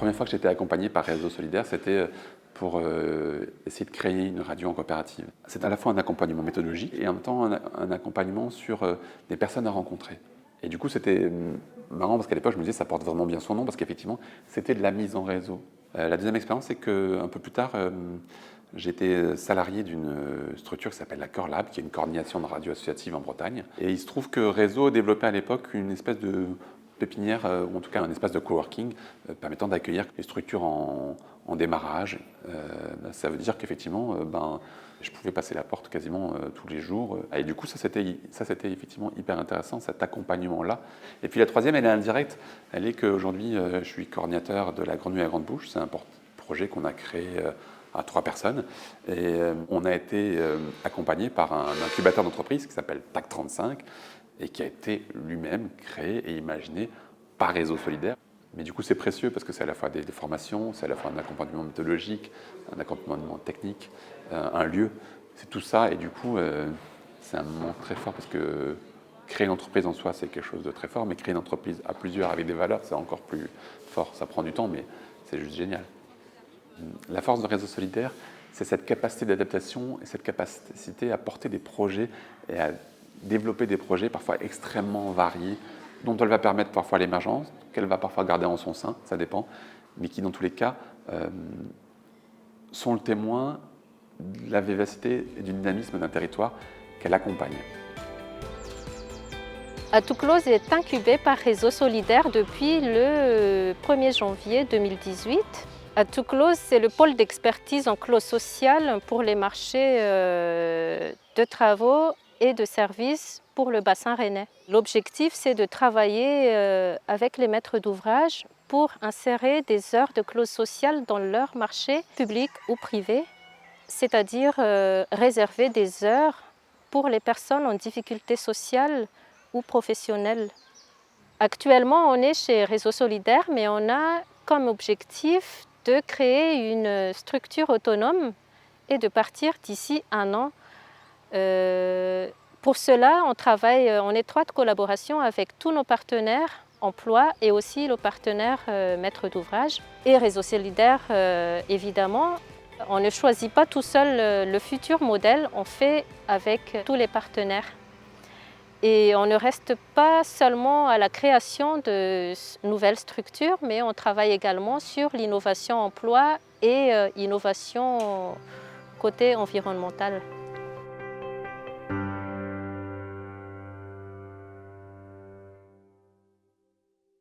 première fois que j'étais accompagné par Réseau Solidaire, c'était pour essayer de créer une radio en coopérative. C'est à la fois un accompagnement méthodologique et en même temps un accompagnement sur des personnes à rencontrer. Et du coup, c'était marrant parce qu'à l'époque, je me disais, ça porte vraiment bien son nom parce qu'effectivement, c'était de la mise en réseau. La deuxième expérience, c'est qu'un peu plus tard, j'étais salarié d'une structure qui s'appelle la Corlab, qui est une coordination de radio associative en Bretagne. Et il se trouve que Réseau développait à l'époque une espèce de pépinière, ou en tout cas un espace de coworking permettant d'accueillir les structures en démarrage. Ça veut dire qu'effectivement, je pouvais passer la porte quasiment tous les jours. Et du coup, ça c'était effectivement hyper intéressant, cet accompagnement-là. Et puis la troisième, elle est indirecte. Elle est qu'aujourd'hui, je suis coordinateur de la Grande Nuit à Grande Bouche. C'est un projet qu'on a créé à 3 personnes. Et on a été accompagné par un incubateur d'entreprise qui s'appelle TAC35 et qui a été lui-même créé et imaginé par Réseau Solidaire. Mais du coup, c'est précieux parce que c'est à la fois des formations, c'est à la fois un accompagnement méthodologique, un accompagnement technique, un lieu. C'est tout ça et du coup, c'est un moment très fort parce que créer une entreprise en soi, c'est quelque chose de très fort, mais créer une entreprise à plusieurs avec des valeurs, c'est encore plus fort. Ça prend du temps, mais c'est juste génial. La force de Réseau Solidaire, c'est cette capacité d'adaptation et cette capacité à porter des projets et à développer des projets parfois extrêmement variés, dont elle va permettre parfois l'émergence, qu'elle va parfois garder en son sein, ça dépend, mais qui dans tous les cas sont le témoin de la vivacité et du dynamisme d'un territoire qu'elle accompagne. Atouclose est incubé par Réseau Solidaire depuis le 1er janvier 2018. Atouclose, c'est le pôle d'expertise en clause sociale pour les marchés de travaux et de services pour le bassin rennais. L'objectif, c'est de travailler avec les maîtres d'ouvrage pour insérer des heures de clause sociale dans leur marché public ou privé, c'est-à-dire réserver des heures pour les personnes en difficulté sociale ou professionnelle. Actuellement, on est chez Réseau Solidaire, mais on a comme objectif de créer une structure autonome et de partir d'ici 1 an. Pour cela, on travaille en étroite collaboration avec tous nos partenaires emploi et aussi nos partenaires maîtres d'ouvrage et Réseau Solidaire évidemment. On ne choisit pas tout seul le futur modèle, on fait avec tous les partenaires. Et on ne reste pas seulement à la création de nouvelles structures, mais on travaille également sur l'innovation emploi et innovation côté environnemental.